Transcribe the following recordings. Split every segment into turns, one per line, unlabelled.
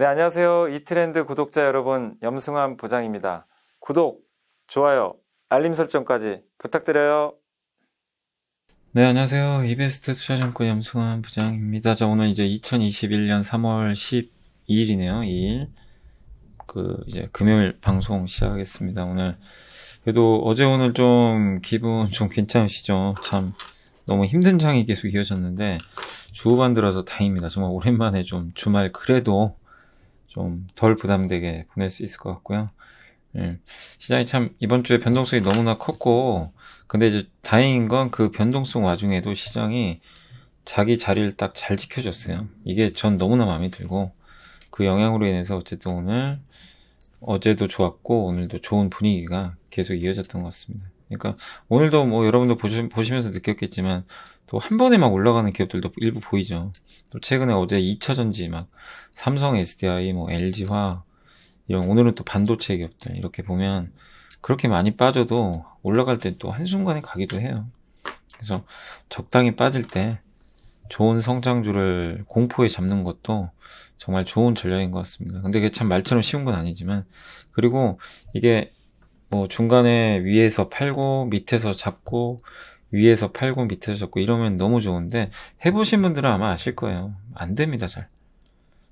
네, 안녕하세요. 이트렌드 구독자 여러분, 염승환 부장입니다. 구독, 좋아요, 알림 설정까지 부탁드려요. 네, 안녕하세요. 이베스트 투자증권 염승환 부장입니다. 자, 오늘 이제 2021년 3월 12일이네요. 2일. 이제 금요일 방송 시작하겠습니다. 오늘. 그래도 어제 오늘 좀 기분 좀 괜찮으시죠? 참, 너무 힘든 장이 계속 이어졌는데, 주 후반 들어서 다행입니다. 정말 오랜만에 좀 주말 그래도 좀 덜 부담되게 보낼 수 있을 것 같고요. 시장이 참 이번 주에 변동성이 너무나 컸고, 근데 이제 다행인 건 그 변동성 와중에도 시장이 자기 자리를 딱 잘 지켜줬어요. 이게 전 너무나 마음에 들고, 그 영향으로 인해서 어쨌든 오늘, 어제도 좋았고, 오늘도 좋은 분위기가 계속 이어졌던 것 같습니다. 그러니까 오늘도 뭐 여러분도 보시면서 느꼈겠지만, 또 한 번에 막 올라가는 기업들도 일부 보이죠. 또 최근에 어제 2차전지 막 삼성 SDI, 뭐 LG화학 이런, 오늘은 또 반도체 기업들 이렇게 보면 그렇게 많이 빠져도 올라갈 때 또 한순간에 가기도 해요. 그래서 적당히 빠질 때 좋은 성장주를 공포에 잡는 것도 정말 좋은 전략인 것 같습니다. 근데 그게 참 말처럼 쉬운 건 아니지만, 그리고 이게 뭐 중간에 위에서 팔고 밑에서 잡고 위에서 팔고 밑에서 잡고 이러면 너무 좋은데, 해보신 분들은 아마 아실 거예요. 안 됩니다. 잘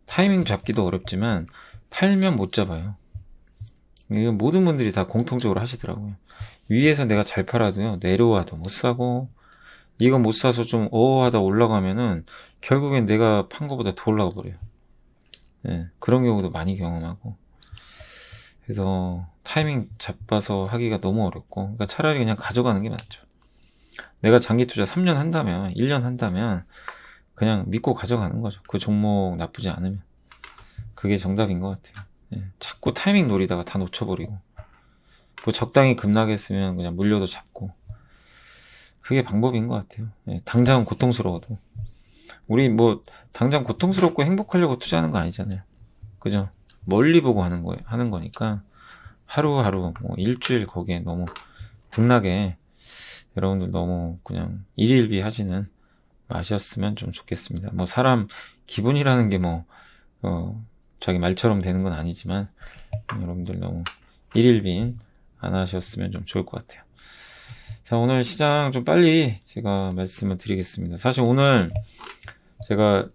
타이밍 잡기도 어렵지만 팔면 못 잡아요. 이거 모든 분들이 다 공통적으로 하시더라고요. 위에서 내가 잘 팔아도요, 내려와도 못 사고, 이거 못 사서 좀 어어하다 올라가면은 결국엔 내가 판 거보다 더 올라가 버려요. 그런 경우도 많이 경험하고, 그래서 타이밍 잡아서 하기가 너무 어렵고, 그러니까 차라리 그냥 가져가는 게 맞죠. 내가 장기 투자 3년 한다면, 1년 한다면 그냥 믿고 가져가는 거죠. 그 종목 나쁘지 않으면. 그게 정답인 것 같아요. 자꾸 타이밍 노리다가 다 놓쳐버리고, 뭐 적당히 급락했으면 그냥 물려도 잡고, 그게 방법인 것 같아요. 당장은 고통스러워도. 우리 뭐 당장 고통스럽고 행복하려고 투자하는 거 아니잖아요. 그죠? 멀리 보고 하는 거니까 하루하루 뭐 일주일 거기에 너무 등락에 여러분들 너무 그냥 일일비 하지는 마셨으면 좀 좋겠습니다. 뭐 사람 기분이라는 게 뭐 자기 말처럼 되는 건 아니지만, 여러분들 너무 일일비 안 하셨으면 좀 좋을 것 같아요. 자, 오늘 시장 좀 빨리 제가 말씀을 드리겠습니다. 사실 오늘 제가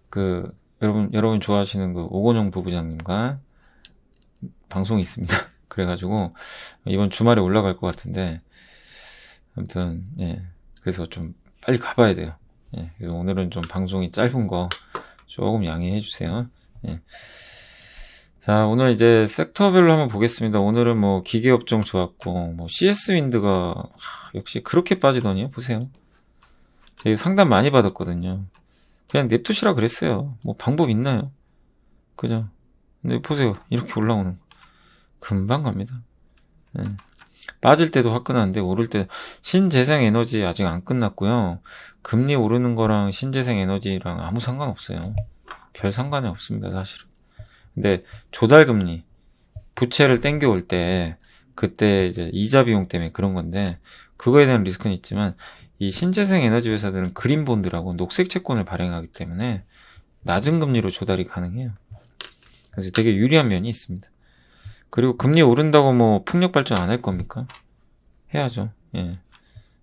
여러분 좋아하시는 그 오건영 부부장님과 방송이 있습니다. 그래가지고 이번 주말에 올라갈 것 같은데, 아무튼 그래서 좀 빨리 가봐야 돼요. 그래서 오늘은 좀 방송이 짧은 거 조금 양해해 주세요. 자, 오늘 이제 섹터별로 한번 보겠습니다. 오늘은 뭐 기계업종 좋았고, 뭐 CS윈드가 역시 그렇게 빠지더니요. 보세요. 제가 상담 많이 받았거든요. 그냥 냅두시라 그랬어요. 뭐 방법 있나요? 그죠? 근데 보세요. 이렇게 올라오는 거. 금방 갑니다. 빠질 때도 화끈한데 오를 때, 신재생에너지 아직 안 끝났고요. 금리 오르는 거랑 신재생에너지랑 아무 상관없어요. 별 상관이 없습니다, 사실은. 근데 조달금리, 부채를 땡겨올 때, 그때 이제 이자 비용 때문에 그런 건데, 그거에 대한 리스크는 있지만, 이 신재생에너지 회사들은 그린본드라고 녹색 채권을 발행하기 때문에 낮은 금리로 조달이 가능해요. 그래서 되게 유리한 면이 있습니다. 그리고 금리 오른다고 뭐 풍력 발전 안 할 겁니까? 해야죠.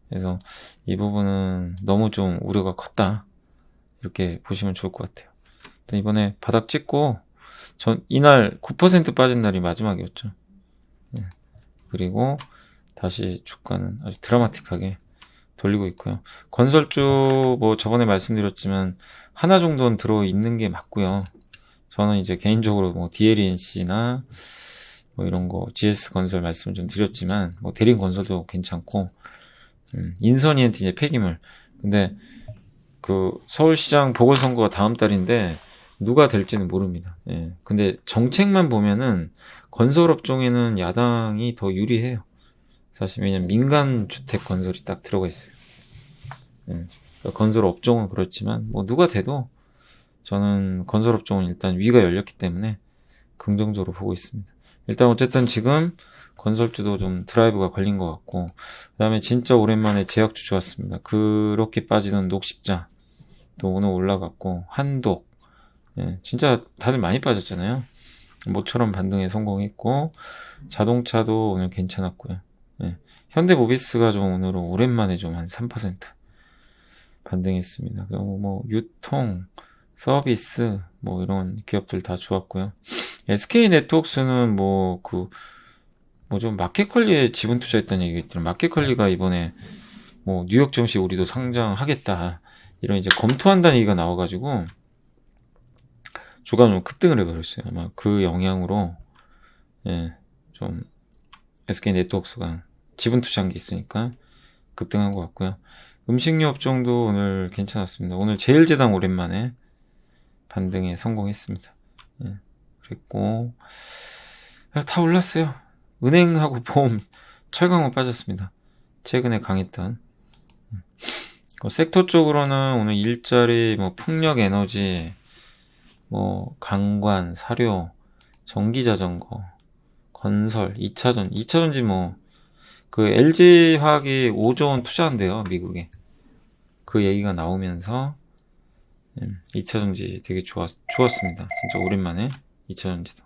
그래서 이 부분은 너무 좀 우려가 컸다, 이렇게 보시면 좋을 것 같아요. 이번에 바닥 찍고 이날 9% 빠진 날이 마지막이었죠. 그리고 다시 주가는 아주 드라마틱하게 돌리고 있고요. 건설주 뭐 저번에 말씀드렸지만 하나 정도는 들어있는 게 맞고요. 저는 이제 개인적으로 뭐 DLNC나 뭐 이런 거 GS건설 말씀을 좀 드렸지만, 뭐 대림건설도 괜찮고, 인선이한테 이제 폐기물. 근데 그 서울시장 보궐선거가 다음 달인데 누가 될지는 모릅니다. 근데 정책만 보면은 건설업종에는 야당이 더 유리해요. 사실 왜냐면 민간주택 건설이 딱 들어가 있어요. 건설업종은 그렇지만 뭐 누가 돼도 저는 건설업종은 일단 위가 열렸기 때문에 긍정적으로 보고 있습니다. 일단 어쨌든 지금 건설주도 좀 드라이브가 걸린 것 같고, 그 다음에 진짜 오랜만에 제약주 좋았습니다. 그렇게 빠지는 녹십자 또 오늘 올라갔고, 한독, 진짜 다들 많이 빠졌잖아요. 모처럼 반등에 성공했고, 자동차도 오늘 괜찮았고요. 예. 현대모비스가 좀 오늘은 오랜만에 좀 한 3% 반등했습니다. 그리고 뭐 유통, 서비스 뭐 이런 기업들 다 좋았고요. SK네트워크스는 뭐 좀 마켓컬리에 지분 투자했다는 얘기가 있더라고요. 마켓컬리가 이번에 뭐 뉴욕 증시 우리도 상장하겠다 이런 이제 검토한다는 얘기가 나와가지고 주가 좀 급등을 해버렸어요. 아마 그 영향으로 좀 SK네트워크스가 지분 투자한 게 있으니까 급등한 것 같고요. 음식료 업종도 오늘 괜찮았습니다. 오늘 제일제당 오랜만에 반등에 성공했습니다. 그랬고 다 올랐어요. 은행하고 보험, 철강은 빠졌습니다. 최근에 강했던 섹터 쪽으로는 오늘 일자리, 뭐 풍력 에너지, 뭐 강관, 사료, 전기자전거, 건설, 2차전지 뭐 그 LG화학이 5조 원 투자한대요, 미국에. 그 얘기가 나오면서 2차전지 되게 좋았습니다. 진짜 오랜만에 2차전지도.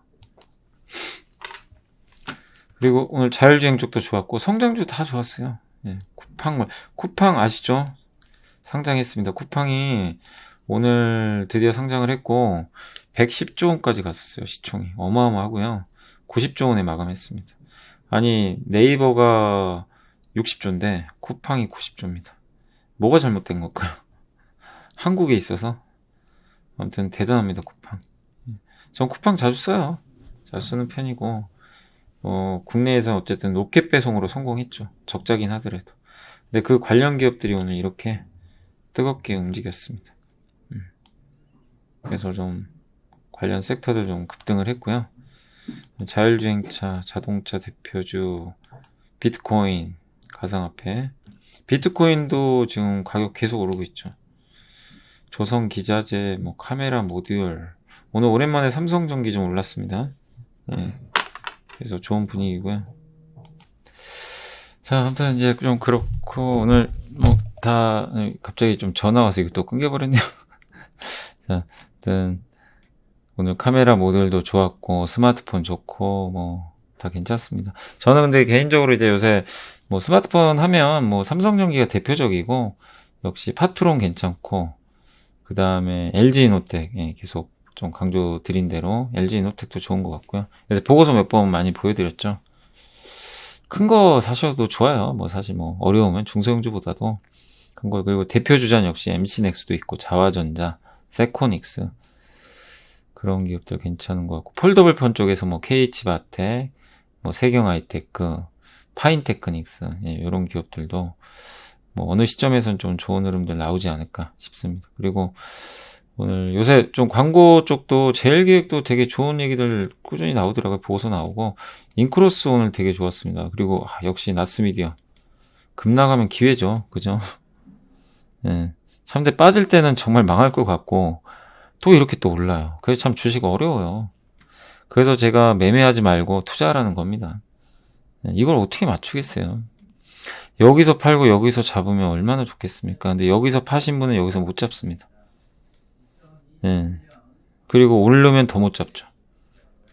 그리고 오늘 자율주행 쪽도 좋았고 성장주 다 좋았어요. 쿠팡 아시죠? 상장했습니다. 쿠팡이 오늘 드디어 상장을 했고 110조 원까지 갔었어요. 시총이 어마어마하고요. 90조 원에 마감했습니다. 아니 네이버가 60조인데 쿠팡이 90조입니다. 뭐가 잘못된 걸까요? 한국에 있어서 아무튼 대단합니다. 쿠팡. 전 쿠팡 자주 써요. 자주 쓰는 편이고 국내에서 어쨌든 로켓 배송으로 성공했죠. 적자긴 하더라도. 근데 그 관련 기업들이 오늘 이렇게 뜨겁게 움직였습니다. 그래서 좀 관련 섹터들 좀 급등을 했고요. 자율주행차, 자동차 대표주, 비트코인, 가상화폐. 비트코인도 지금 가격 계속 오르고 있죠. 조선기자재, 뭐 카메라 모듈. 오늘 오랜만에 삼성전기 좀 올랐습니다. 그래서 좋은 분위기고요. 자, 아무튼 이제 좀 그렇고 오늘 뭐 다 갑자기 좀 전화 와서 이거 또 끊겨버렸네요. 자, 아무튼 오늘 카메라 모델도 좋았고 스마트폰 좋고 뭐 다 괜찮습니다. 저는 근데 개인적으로 이제 요새 뭐 스마트폰 하면 뭐 삼성전기가 대표적이고 역시 파트론 괜찮고 그 다음에 LG이노텍 계속 좀 강조 드린 대로 LG이노텍도 좋은 것 같고요. 그래서 보고서 몇 번 많이 보여드렸죠. 큰 거 사셔도 좋아요. 뭐 사실 뭐 어려우면 중소형주보다도 큰 거. 그리고 대표 주자는 역시 MC넥스도 있고 자화전자, 세코닉스 그런 기업들 괜찮은 것 같고 폴더블 폰 쪽에서 뭐 KH바텍, 뭐 세경하이테크, 파인테크닉스 이런 기업들도 뭐 어느 시점에선 좀 좋은 흐름들 나오지 않을까 싶습니다. 그리고 오늘 요새 좀 광고 쪽도 제일기획도 되게 좋은 얘기들 꾸준히 나오더라고요. 보고서 나오고 인크로스 오늘 되게 좋았습니다. 그리고 역시 나스미디어 급나가면 기회죠. 그죠? 참데 빠질 때는 정말 망할 것 같고 또 이렇게 또 올라요. 그래서 참 주식 어려워요. 그래서 제가 매매하지 말고 투자하라는 겁니다. 이걸 어떻게 맞추겠어요? 여기서 팔고 여기서 잡으면 얼마나 좋겠습니까? 근데 여기서 파신 분은 여기서 못 잡습니다. 그리고 오르면 더 못 잡죠.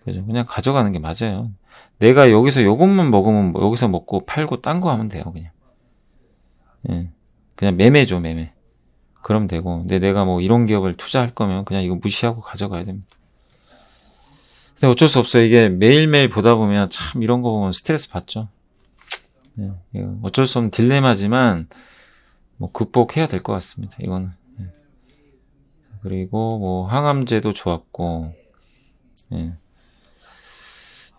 그죠? 그냥 가져가는 게 맞아요. 내가 여기서 요것만 먹으면 여기서 먹고 팔고 딴 거 하면 돼요, 그냥. 그냥 매매죠, 매매. 그럼 되고. 근데 내가 뭐 이런 기업을 투자할 거면 그냥 이거 무시하고 가져가야 됩니다. 근데 어쩔 수 없어요. 이게 매일매일 보다 보면 참 이런 거 보면 스트레스 받죠. 어쩔 수 없는 딜레마지만 뭐 극복해야 될 것 같습니다. 이거는. 그리고 뭐 항암제도 좋았고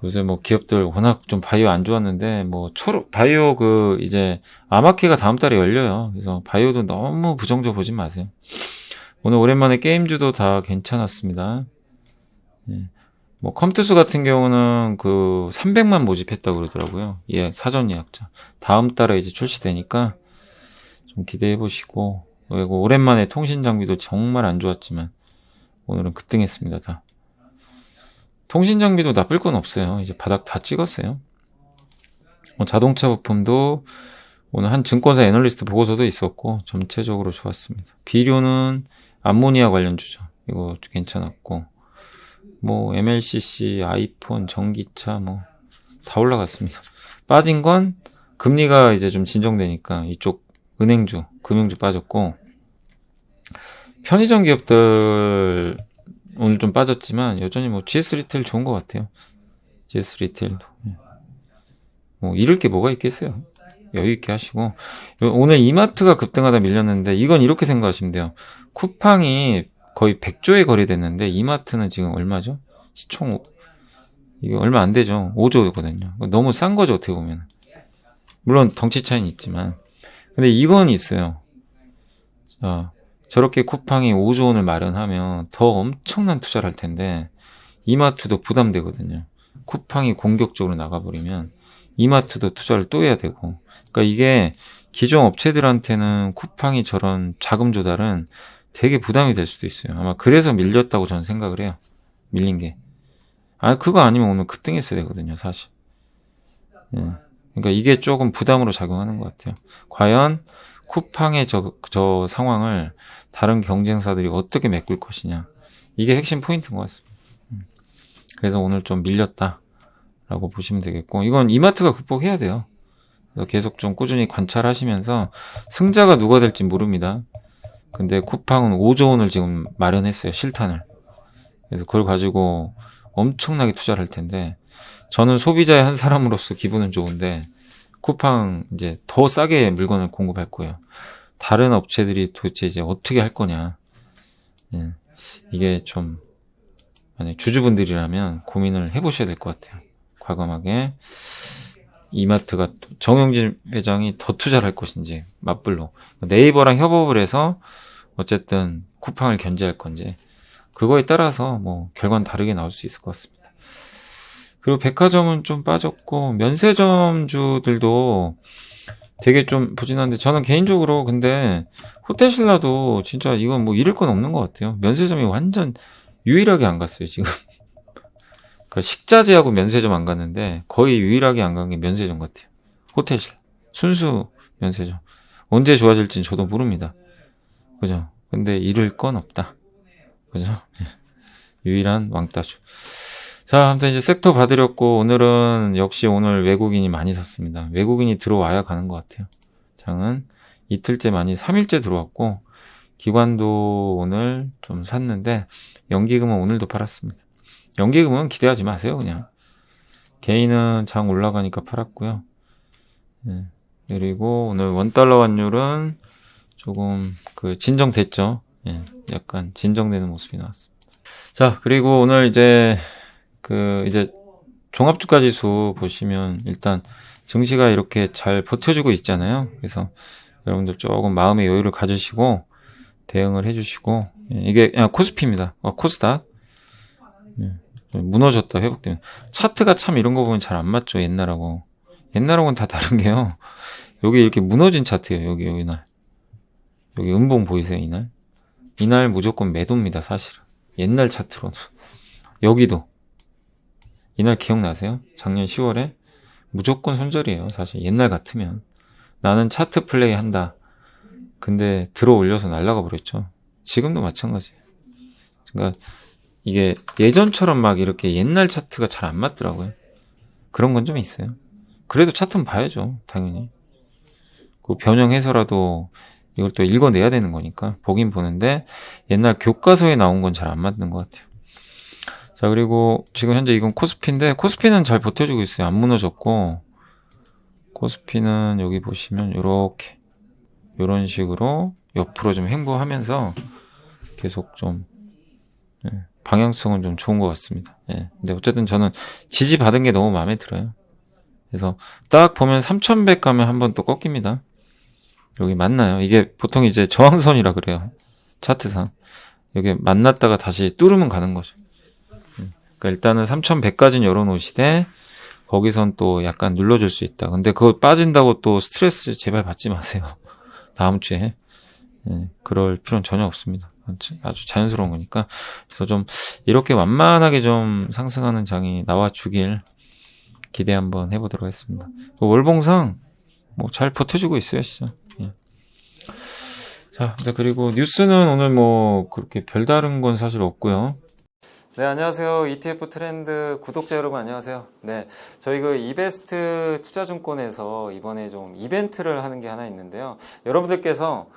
요새 뭐 기업들 워낙 좀 바이오 안 좋았는데 뭐 바이오 이제 아마케가 다음 달에 열려요. 그래서 바이오도 너무 부정적 보지 마세요. 오늘 오랜만에 게임주도 다 괜찮았습니다. 뭐 컴투스 같은 경우는 300만 모집했다고 그러더라고요. 사전 예약자. 다음 달에 이제 출시되니까 좀 기대해 보시고. 그리고 오랜만에 통신 장비도 정말 안 좋았지만 오늘은 급등했습니다. 다. 통신 장비도 나쁠 건 없어요. 이제 바닥 다 찍었어요. 자동차 부품도 오늘 한 증권사 애널리스트 보고서도 있었고 전체적으로 좋았습니다. 비료는 암모니아 관련주죠. 이거 괜찮았고 뭐 MLCC, 아이폰, 전기차 뭐 다 올라갔습니다. 빠진 건 금리가 이제 좀 진정되니까 이쪽 은행주, 금융주 빠졌고, 편의점 기업들 오늘 좀 빠졌지만 여전히 뭐 GS 리테일 좋은 것 같아요. GS 리테일도 뭐 잃을 게 뭐가 있겠어요. 여유 있게 하시고, 오늘 이마트가 급등하다 밀렸는데 이건 이렇게 생각하시면 돼요. 쿠팡이 거의 100조에 거래됐는데 이마트는 지금 얼마죠? 시총 이게 얼마 안 되죠. 5조거든요. 너무 싼 거죠, 어떻게 보면. 물론 덩치 차이는 있지만, 근데 이건 있어요. 자, 저렇게 쿠팡이 5조 원을 마련하면 더 엄청난 투자를 할 텐데 이마트도 부담되거든요. 쿠팡이 공격적으로 나가버리면 이마트도 투자를 또 해야 되고, 그러니까 이게 기존 업체들한테는 쿠팡이 저런 자금 조달은 되게 부담이 될 수도 있어요. 아마 그래서 밀렸다고 저는 생각을 해요. 밀린 게. 그거 아니면 오늘 급등했어야 되거든요, 사실. 예. 그러니까 이게 조금 부담으로 작용하는 것 같아요. 과연 쿠팡의 저 상황을 다른 경쟁사들이 어떻게 메꿀 것이냐. 이게 핵심 포인트인 것 같습니다. 그래서 오늘 좀 밀렸다라고 보시면 되겠고, 이건 이마트가 극복해야 돼요. 그래서 계속 좀 꾸준히 관찰하시면서 승자가 누가 될지 모릅니다. 근데 쿠팡은 5조 원을 지금 마련했어요, 실탄을. 그래서 그걸 가지고 엄청나게 투자를 할 텐데, 저는 소비자의 한 사람으로서 기분은 좋은데 쿠팡 이제 더 싸게 물건을 공급할 거예요. 다른 업체들이 도대체 이제 어떻게 할 거냐. 이게 좀 만약 주주분들이라면 고민을 해보셔야 될 것 같아요. 과감하게 이마트가, 정영진 회장이 더 투자를 할 것인지, 맞불로 네이버랑 협업을 해서 어쨌든 쿠팡을 견제할 건지, 그거에 따라서 뭐 결과는 다르게 나올 수 있을 것 같습니다. 그리고 백화점은 좀 빠졌고, 면세점주들도 되게 좀 부진한데, 저는 개인적으로 근데 호텔신라도 진짜 이건 뭐 잃을 건 없는 것 같아요. 면세점이 완전 유일하게 안 갔어요, 지금. 그러니까 식자재하고 면세점 안 갔는데 거의 유일하게 안 간 게 면세점 같아요. 호텔신라. 순수 면세점. 언제 좋아질지는 저도 모릅니다. 그죠? 근데 잃을 건 없다. 그죠? 유일한 왕따주. 자, 아무튼 이제 섹터 봐드렸고, 오늘은 역시 오늘 외국인이 많이 샀습니다. 외국인이 들어와야 가는 것 같아요. 장은 이틀째 많이, 3일째 들어왔고, 기관도 오늘 좀 샀는데, 연기금은 오늘도 팔았습니다. 연기금은 기대하지 마세요, 그냥. 개인은 장 올라가니까 팔았고요. 그리고 오늘 원달러 환율은 조금 진정됐죠. 약간 진정되는 모습이 나왔습니다. 자, 그리고 오늘 이제 종합주가 지수 보시면 일단 증시가 이렇게 잘 버텨주고 있잖아요. 그래서 여러분들 조금 마음의 여유를 가지시고 대응을 해주시고, 이게 코스피입니다. 코스닥. 무너졌다, 회복되면. 차트가 참 이런 거 보면 잘 안 맞죠, 옛날하고. 옛날하고는 다 다른 게요. 여기 이렇게 무너진 차트예요, 여기 날. 여기 음봉 보이세요, 이날? 이날 무조건 매도입니다, 사실은. 옛날 차트로는. 여기도. 이날 기억나세요? 작년 10월에? 무조건 손절이에요, 사실. 옛날 같으면. 나는 차트 플레이 한다. 근데 들어 올려서 날아가 버렸죠. 지금도 마찬가지예요. 그러니까 이게 예전처럼 막 이렇게 옛날 차트가 잘 안 맞더라고요. 그런 건 좀 있어요. 그래도 차트는 봐야죠, 당연히. 그 변형해서라도 이걸 또 읽어내야 되는 거니까 보긴 보는데, 옛날 교과서에 나온 건 잘 안 맞는 것 같아요. 자, 그리고 지금 현재 이건 코스피인데, 코스피는 잘 버텨주고 있어요. 안 무너졌고, 코스피는 여기 보시면 이렇게 이런 식으로 옆으로 좀 횡보하면서 계속 좀 방향성은 좀 좋은 것 같습니다. 근데 어쨌든 저는 지지받은 게 너무 마음에 들어요. 그래서 딱 보면 3100 가면 한번 또 꺾입니다. 여기 맞나요? 이게 보통 이제 저항선이라 그래요, 차트상. 여기 만났다가 다시 뚫으면 가는 거죠. 그러니까 일단은 3100까지는 열어놓으시되 거기선 또 약간 눌러줄 수 있다. 근데 그거 빠진다고 또 스트레스 제발 받지 마세요. 다음 주에. 그럴 필요는 전혀 없습니다. 아주 자연스러운 거니까. 그래서 좀 이렇게 완만하게 좀 상승하는 장이 나와주길 기대 한번 해보도록 하겠습니다. 월봉상 뭐 잘 버텨주고 있어요, 진짜. 자, 그리고 뉴스는 오늘 뭐 그렇게 별다른 건 사실 없고요. 네, 안녕하세요. ETF 트렌드 구독자 여러분 안녕하세요. 네, 저희 그 이베스트 투자증권에서 이번에 좀 이벤트를 하는 게 하나 있는데요. 여러분들께서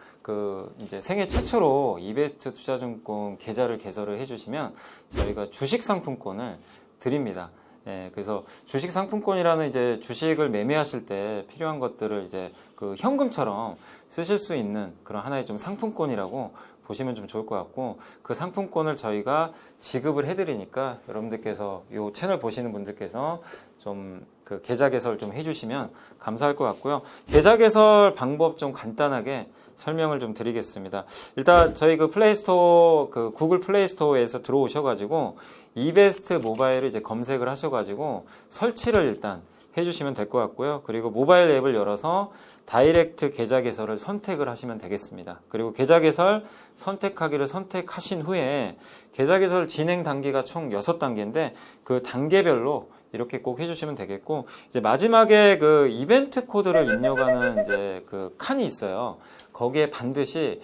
이제 생애 최초로 이베스트 투자증권 계좌를 개설을 해주시면 저희가 주식 상품권을 드립니다. 예, 그래서 주식 상품권이라는 이제 주식을 매매하실 때 필요한 것들을 이제 현금처럼 쓰실 수 있는 그런 하나의 좀 상품권이라고 보시면 좀 좋을 것 같고, 그 상품권을 저희가 지급을 해드리니까 여러분들께서 이 채널 보시는 분들께서 좀 계좌 개설 좀 해주시면 감사할 것 같고요. 계좌 개설 방법 좀 간단하게 설명을 좀 드리겠습니다. 일단 저희 플레이스토어, 구글 플레이스토어에서 들어오셔가지고 이베스트 모바일을 이제 검색을 하셔가지고 설치를 일단 해주시면 될 것 같고요. 그리고 모바일 앱을 열어서 다이렉트 계좌 개설을 선택을 하시면 되겠습니다. 그리고 계좌 개설 선택하기를 선택하신 후에 계좌 개설 진행 단계가 총 6단계인데 그 단계별로 이렇게 꼭 해주시면 되겠고, 이제 마지막에 이벤트 코드를 입력하는 이제 칸이 있어요. 거기에 반드시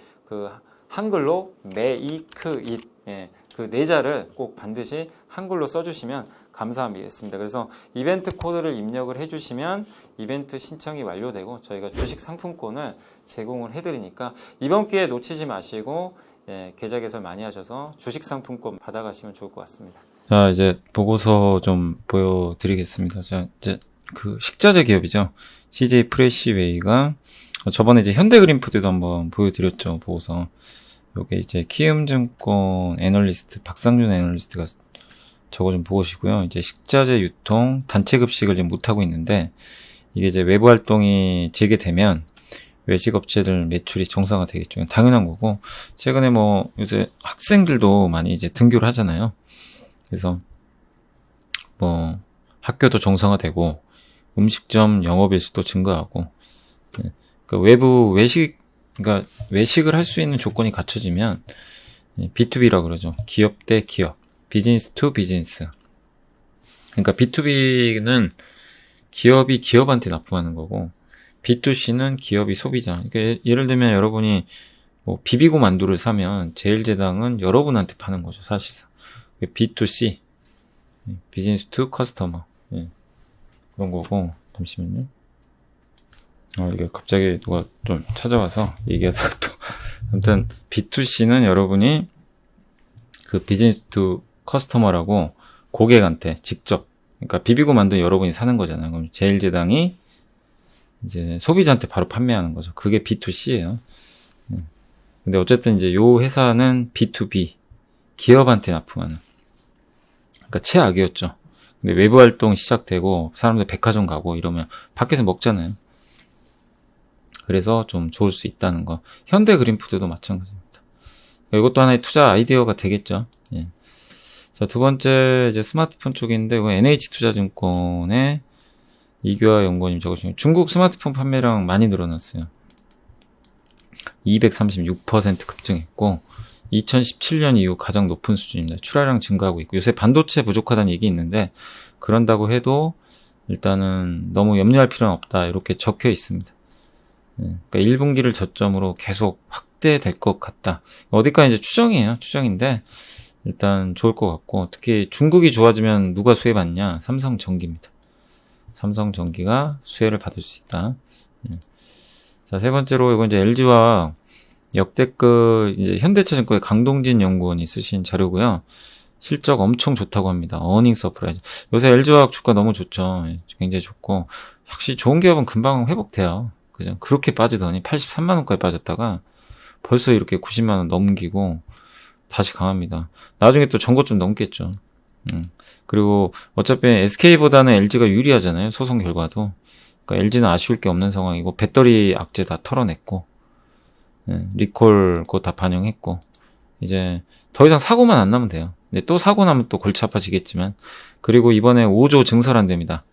한글로 메이크잇, 예, 그 내자를 꼭 반드시 한글로 써주시면 감사하겠습니다. 그래서 이벤트 코드를 입력을 해주시면 이벤트 신청이 완료되고 저희가 주식 상품권을 제공을 해드리니까 이번 기회에 놓치지 마시고, 예, 계좌 개설 많이 하셔서 주식 상품권 받아가시면 좋을 것 같습니다.
자, 이제 보고서 좀 보여드리겠습니다. 자, 이제 식자재 기업이죠. CJ 프레시웨이가 저번에 이제 현대그린푸드도 한번 보여드렸죠, 보고서. 요게 이제 키움증권 애널리스트 박상준 애널리스트가 저거 좀 보시고요. 이제 식자재 유통 단체급식을 지금 못하고 있는데, 이게 이제 외부 활동이 재개되면 외식 업체들 매출이 정상화 되겠죠. 당연한 거고, 최근에 요새 학생들도 많이 이제 등교를 하잖아요. 그래서 학교도 정상화되고 음식점 영업일수도 증가하고, 외부 외식을 할 수 있는 조건이 갖춰지면 B2B라고 그러죠. 기업 대 기업, 비즈니스 투 비즈니스. 그러니까 B2B는 기업이 기업한테 납품하는 거고, B2C는 기업이 소비자. 그러니까 예를 들면 여러분이 비비고 만두를 사면 제일제당은 여러분한테 파는 거죠, 사실상. B2C, 비즈니스 투 커스터머, 그런 거고. 잠시만요. 이게 갑자기 누가 좀 찾아와서 얘기하다가 또. 아무튼 B2C는 여러분이 비즈니스 투 커스터머라고 고객한테 직접, 그러니까 비비고 만든 여러분이 사는 거잖아요. 그럼 제일제당이 이제 소비자한테 바로 판매하는 거죠. 그게 B2C예요. 근데 어쨌든 이제 요 회사는 B2B, 기업한테 납품하는. 그러니까 최악이었죠. 근데 외부 활동 시작되고 사람들 백화점 가고 이러면 밖에서 먹잖아요. 그래서 좀 좋을 수 있다는 거. 현대그린푸드도 마찬가지입니다. 이것도 하나의 투자 아이디어가 되겠죠. 예. 자, 두 번째 이제 스마트폰 쪽인데, 이거 NH투자증권의 이규하 연구원님 적으신 중국 스마트폰 판매량 많이 늘어났어요. 236% 급증했고 2017년 이후 가장 높은 수준입니다. 출하량 증가하고 있고, 요새 반도체 부족하다는 얘기 있는데 그런다고 해도 일단은 너무 염려할 필요는 없다, 이렇게 적혀 있습니다. 그러니까 1분기를 저점으로 계속 확대될 것 같다. 어디까지 이제 추정이에요. 추정인데 일단 좋을 것 같고, 특히 중국이 좋아지면 누가 수혜받냐? 삼성전기입니다. 삼성전기가 수혜를 받을 수 있다. 자, 세 번째로 이건 이제 LG화학 역대급 이제 현대차증권의 강동진 연구원이 쓰신 자료고요. 실적 엄청 좋다고 합니다. 어닝 서프라이즈. 요새 LG화학 주가 너무 좋죠. 굉장히 좋고, 확실히 좋은 기업은 금방 회복돼요. 그죠? 그렇게 빠지더니 83만원까지 빠졌다가 벌써 이렇게 90만원 넘기고 다시 강합니다. 나중에 또 전고 좀 넘겠죠. 그리고 어차피 SK보다는 LG가 유리하잖아요. 소송 결과도. 그러니까 LG는 아쉬울 게 없는 상황이고, 배터리 악재 다 털어냈고, 리콜 그거 다 반영했고, 이제 더 이상 사고만 안 나면 돼요. 근데 또 사고 나면 또 골치 아파지겠지만, 그리고 이번에 5조 증설한답니다.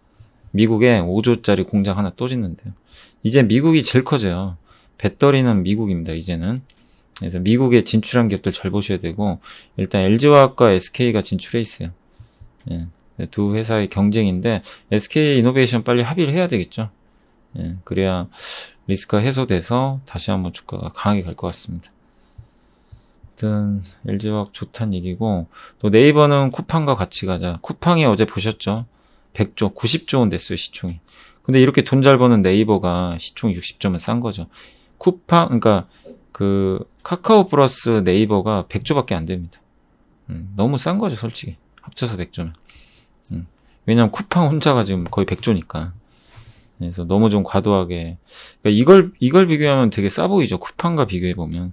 미국에 5조짜리 공장 하나 또 짓는데요. 이제 미국이 제일 커져요. 배터리는 미국입니다, 이제는. 그래서 미국에 진출한 기업들 잘 보셔야 되고, 일단 LG화학과 SK가 진출해 있어요. 두 회사의 경쟁인데 SK 이노베이션 빨리 합의를 해야 되겠죠. 그래야 리스크가 해소돼서 다시 한번 주가가 강하게 갈 것 같습니다. 하여튼 LG화학 좋다는 얘기고, 또 네이버는 쿠팡과 같이 가자. 쿠팡이 어제 보셨죠? 100조, 90조 원 됐어요, 시총이. 근데 이렇게 돈 잘 버는 네이버가 시총 60조면 싼 거죠. 쿠팡, 그러니까 그 카카오 플러스 네이버가 100조밖에 안 됩니다. 너무 싼 거죠, 솔직히. 합쳐서 100조면. 왜냐면 쿠팡 혼자가 지금 거의 100조니까. 그래서 너무 좀 과도하게. 그러니까 이걸 비교하면 되게 싸 보이죠. 쿠팡과 비교해보면.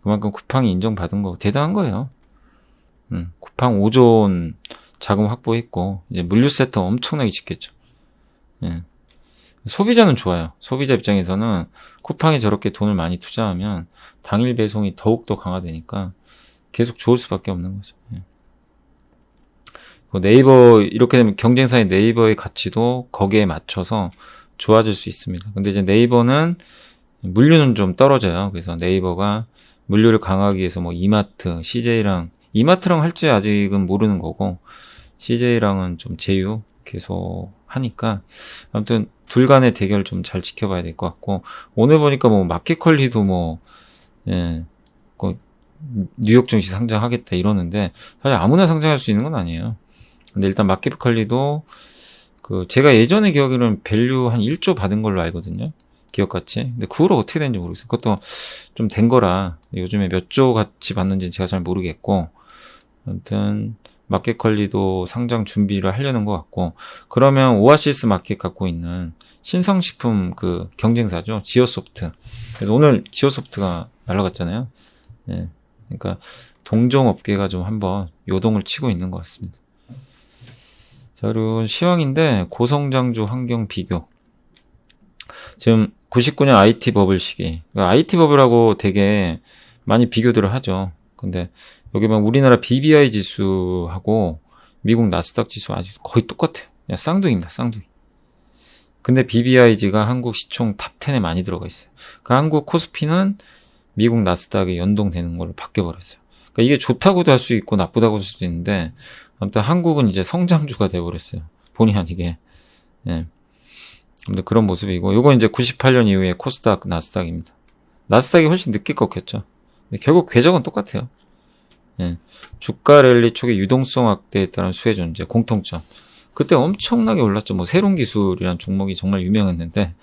그만큼 쿠팡이 인정받은 거 대단한 거예요. 쿠팡 5조 원 자금 확보했고, 이제 물류센터 엄청나게 짓겠죠. 예. 소비자는 좋아요. 소비자 입장에서는 쿠팡이 저렇게 돈을 많이 투자하면 당일 배송이 더욱더 강화되니까 계속 좋을 수밖에 없는 거죠. 예. 네이버, 이렇게 되면 경쟁사의 네이버의 가치도 거기에 맞춰서 좋아질 수 있습니다. 근데 이제 네이버는 물류는 좀 떨어져요. 그래서 네이버가 물류를 강화하기 위해서 뭐 이마트, CJ랑, 이마트랑 할지 아직은 모르는 거고, CJ랑은 좀 제휴 계속 하니까, 아무튼 둘 간의 대결 좀 잘 지켜봐야 될 것 같고, 오늘 보니까 뭐 마켓컬리도 뭐, 예, 그 뉴욕 증시 상장하겠다 이러는데, 사실 아무나 상장할 수 있는 건 아니에요. 근데 일단 마켓컬리도, 제가 예전에 기억에는 밸류 한 1조 받은 걸로 알거든요. 기업가치. 근데 그 후로 어떻게 되는지 모르겠어요. 그것도 좀 된 거라, 요즘에 몇 조 가치 받는지 제가 잘 모르겠고, 아무튼, 마켓컬리도 상장 준비를 하려는 것 같고, 그러면 오아시스 마켓 갖고 있는 신성식품 경쟁사죠. 지오소프트. 그래서 오늘 지오소프트가 날아갔잖아요. 예. 그러니까 동종업계가 좀 한번 요동을 치고 있는 것 같습니다. 자, 그리고 시황인데 고성장주 환경 비교. 지금 99년 IT 버블 시기. 그러니까 IT 버블하고 되게 많이 비교들을 하죠. 근데 여기 보면 우리나라 BBI 지수하고 미국 나스닥 지수 아주 거의 똑같아요. 그냥 쌍둥이입니다, 쌍둥이. 근데 BBIG가 한국 시총 탑 10에 많이 들어가 있어요. 그 한국 코스피는 미국 나스닥에 연동되는 걸로 바뀌어버렸어요. 그러니까 이게 좋다고도 할 수 있고 나쁘다고 할 수도 있는데, 아무튼 한국은 이제 성장주가 돼버렸어요. 본의 아니게. 예. 근데 그런 모습이고, 요건 이제 98년 이후에 코스닥, 나스닥입니다. 나스닥이 훨씬 늦게 꺾였죠. 근데 결국 궤적은 똑같아요. 예. 주가 랠리 초기 유동성 확대에 따른 수혜 존재, 공통점. 그때 엄청나게 올랐죠. 뭐 새로운 기술이란 종목이 정말 유명했는데,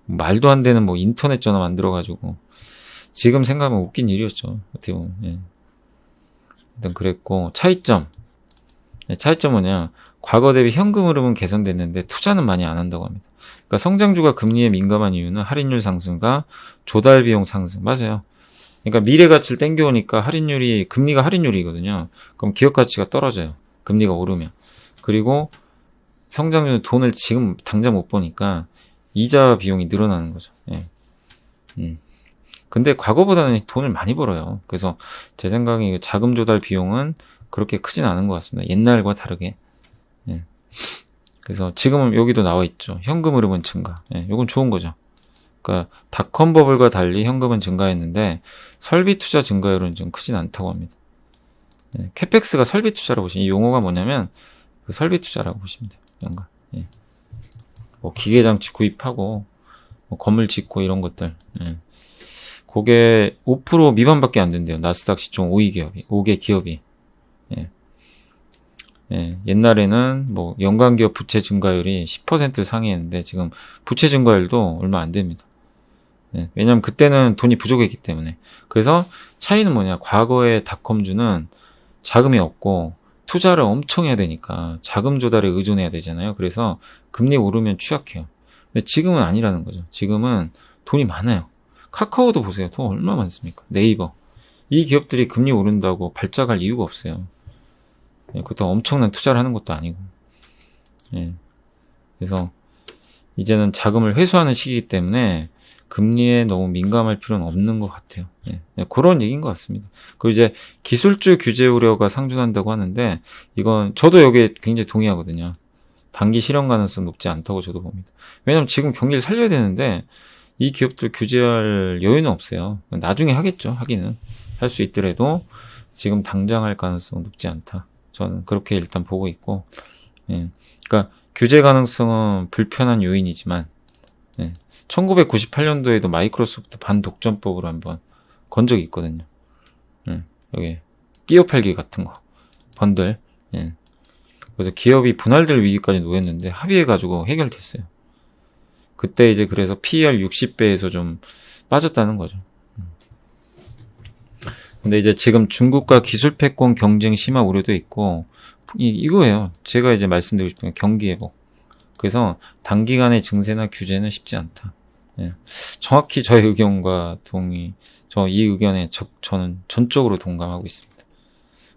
말도 안 되는 뭐 인터넷 전화 만들어가지고, 지금 생각하면 웃긴 일이었죠. 어떻게 보면. 예. 일단 그랬고, 차이점. 차이점 뭐냐? 과거 대비 현금 흐름은 개선됐는데 투자는 많이 안 한다고 합니다. 그러니까 성장주가 금리에 민감한 이유는 할인율 상승과 조달 비용 상승. 맞아요. 그러니까 미래 가치를 땡겨오니까 금리가 할인율이거든요. 그럼 기업 가치가 떨어져요. 금리가 오르면. 그리고 성장주는 돈을 지금 당장 못 버니까 이자 비용이 늘어나는 거죠. 예. 근데 과거보다는 돈을 많이 벌어요. 그래서 제 생각에 자금 조달 비용은 그렇게 크진 않은 것 같습니다. 옛날과 다르게. 예. 그래서 지금은 여기도 나와 있죠. 현금 흐름은 증가. 예. 이건 좋은 거죠. 그러니까 닷컴 버블과 달리 현금은 증가했는데 설비 투자 증가율은 좀 크진 않다고 합니다. 예. 캐펙스가 설비 투자라고 보시면, 이 용어가 뭐냐면 설비 투자라고 보시면 돼요. 연간. 예. 뭐 기계장치 구입하고 뭐 건물 짓고 이런 것들. 예. 그게 5% 미만밖에 안 된대요. 나스닥 시총 5개 기업이. 예. 예. 옛날에는 뭐 연간 기업 부채 증가율이 10% 상회했는데 지금 부채 증가율도 얼마 안 됩니다. 예. 왜냐면 그때는 돈이 부족했기 때문에. 그래서 차이는 뭐냐? 과거의 닷컴주는 자금이 없고 투자를 엄청 해야 되니까 자금 조달에 의존해야 되잖아요. 그래서 금리 오르면 취약해요. 근데 지금은 아니라는 거죠. 지금은 돈이 많아요. 카카오도 보세요. 돈 얼마나 많습니까? 네이버. 이 기업들이 금리 오른다고 발작할 이유가 없어요. 예, 그것도 엄청난 투자를 하는 것도 아니고. 예. 그래서 이제는 자금을 회수하는 시기이기 때문에 금리에 너무 민감할 필요는 없는 것 같아요. 예. 그런 얘기인 것 같습니다. 그리고 이제 기술주 규제 우려가 상존한다고 하는데, 이건 저도 여기에 굉장히 동의하거든요. 단기 실현 가능성 높지 않다고 저도 봅니다. 왜냐면 지금 경기를 살려야 되는데 이 기업들 규제할 여유는 없어요. 나중에 하겠죠. 하기는. 할 수 있더라도 지금 당장 할 가능성은 높지 않다. 저는 그렇게 일단 보고 있고, 예. 그러니까 규제 가능성은 불편한 요인이지만, 예. 1998년도에도 마이크로소프트 반독점법으로 한번 건 적이 있거든요. 예. 여기 끼어 팔기 같은 거 번들. 예. 그래서 기업이 분할될 위기까지 놓였는데 합의해가지고 해결됐어요. 그때 이제 그래서 PER 60배에서 좀 빠졌다는 거죠. 근데 이제 지금 중국과 기술 패권 경쟁 심화 우려도 있고, 이거예요. 제가 이제 말씀드리고 싶은 게 경기 회복. 그래서 단기간의 증세나 규제는 쉽지 않다. 예. 정확히 저의 의견과 이 의견에 저는 전적으로 동감하고 있습니다.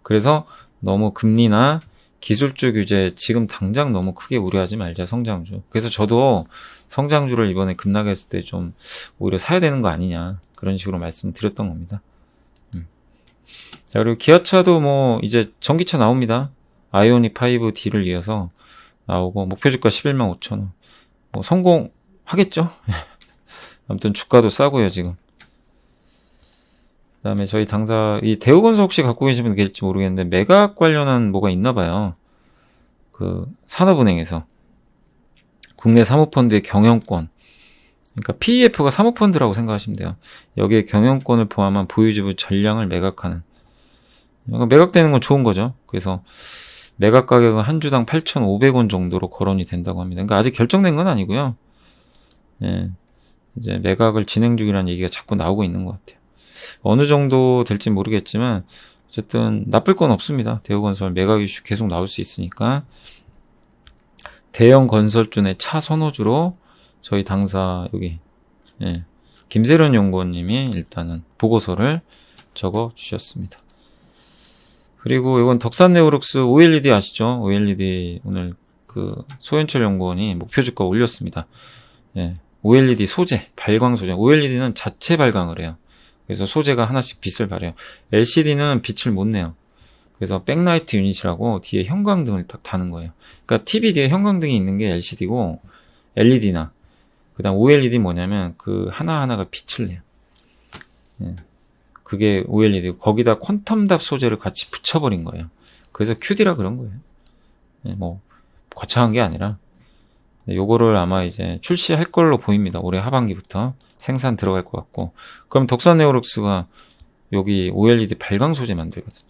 그래서 너무 금리나 기술주 규제 지금 당장 너무 크게 우려하지 말자, 성장주. 그래서 저도 성장주를 이번에 급락했을 때 좀 오히려 사야 되는 거 아니냐, 그런 식으로 말씀드렸던 겁니다. 자, 그리고 기아차도 뭐 이제 전기차 나옵니다. 아이오닉 5D를 이어서 나오고 목표주가 11만 5천 원. 뭐 성공하겠죠? 아무튼 주가도 싸고요, 지금. 그다음에 저희 당사 이 대우건설 혹시 갖고 계신 분 계실지 모르겠는데 매각 관련한 뭐가 있나 봐요. 그 산업은행에서 국내 사모펀드의 경영권, 그러니까 PEF가 사모펀드라고 생각하시면 돼요. 여기에 경영권을 포함한 보유지분 전량을 매각하는. 매각되는 건 좋은 거죠. 그래서 매각 가격은 한 주당 8,500원 정도로 거론이 된다고 합니다. 그러니까 아직 결정된 건 아니고요. 예, 이제 매각을 진행 중이라는 얘기가 자꾸 나오고 있는 것 같아요. 어느 정도 될지 모르겠지만 어쨌든 나쁠 건 없습니다. 대우건설 매각 이슈 계속 나올 수 있으니까 대형 건설주 내 차 선호주로 저희 당사 여기 김세련 연구원님이 일단은 보고서를 적어 주셨습니다. 그리고 이건 덕산네오룩스 OLED 아시죠? OLED 오늘 그 소현철 연구원이 목표주가 올렸습니다. OLED 소재, 발광 소재. OLED는 자체 발광을 해요. 그래서 소재가 하나씩 빛을 발해요. LCD는 빛을 못 내요. 그래서 백라이트 유닛이라고 뒤에 형광등을 딱 다는 거예요. 그러니까 TV 뒤에 형광등이 있는 게 LCD고 LED나 그다음 OLED 뭐냐면 그 하나하나가 빛을 내요. 그게 OLED. 거기다 퀀텀답 소재를 같이 붙여버린 거예요. 그래서 QD라 그런 거예요. 뭐 거창한 게 아니라 요거를 아마 이제 출시할 걸로 보입니다. 올해 하반기부터 생산 들어갈 것 같고. 그럼 덕산네오룩스가 여기 OLED 발광 소재 만들거든요.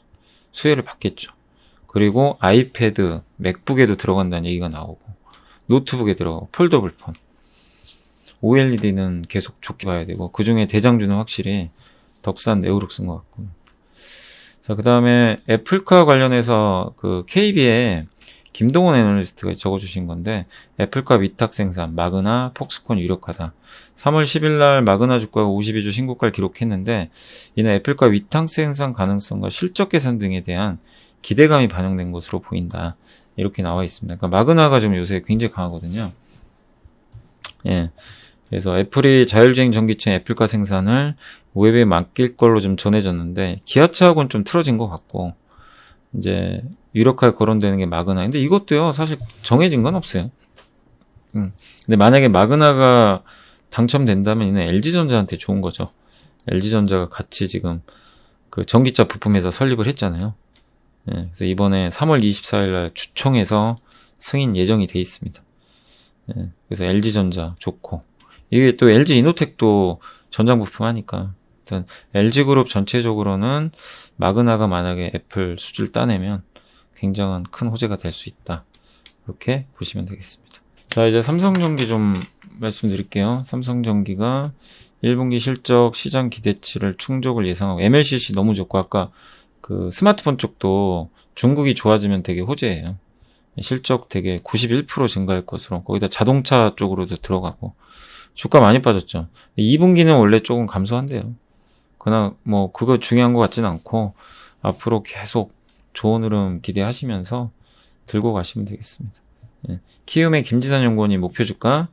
수혜를 받겠죠. 그리고 아이패드, 맥북에도 들어간다는 얘기가 나오고 노트북에 들어가고 폴더블 폰. OLED는 계속 좋게 봐야 되고 그 중에 대장주는 확실히 덕산네오룩스인 것 같고. 자, 그 다음에 애플카 관련해서 그 KB에 김동원 애널리스트가 적어주신 건데 애플카 위탁 생산, 마그나, 폭스콘 유력하다. 3월 10일 날 마그나 주가가 52주 신고가를 기록했는데 이는 애플카 위탁 생산 가능성과 실적 개선 등에 대한 기대감이 반영된 것으로 보인다. 이렇게 나와 있습니다. 그러니까 마그나가 지금 요새 굉장히 강하거든요. 그래서 애플이 자율주행 전기차 애플카 생산을 웹에 맡길 걸로 좀 전해졌는데 기아차하고는 좀 틀어진 것 같고 이제 유력하게 거론되는 게 마그나. 근데 이것도요 사실 정해진 건 없어요. 근데 만약에 마그나가 당첨된다면 이는 LG전자한테 좋은 거죠. LG전자가 같이 지금 그 전기차 부품회사 설립을 했잖아요. 그래서 이번에 3월 24일 날 주총에서 승인 예정이 돼 있습니다. 그래서 LG전자 좋고 이게 또 LG이노텍도 전장부품 하니까 일단 LG그룹 전체적으로는 마그나가 만약에 애플 수주를 따내면 굉장한 큰 호재가 될 수 있다. 이렇게 보시면 되겠습니다. 자, 이제 삼성전기 좀 말씀드릴게요. 삼성전기가 1분기 실적 시장 기대치를 충족을 예상하고 MLCC 너무 좋고 아까 그 스마트폰 쪽도 중국이 좋아지면 되게 호재예요. 실적 되게 91% 증가할 것으로 거기다 자동차 쪽으로도 들어가고 주가 많이 빠졌죠. 2분기는 원래 조금 감소한대요. 그러나 뭐 그거 중요한 것 같지는 않고 앞으로 계속 좋은 흐름 기대하시면서 들고 가시면 되겠습니다. 키움의 김지산 연구원이 목표 주가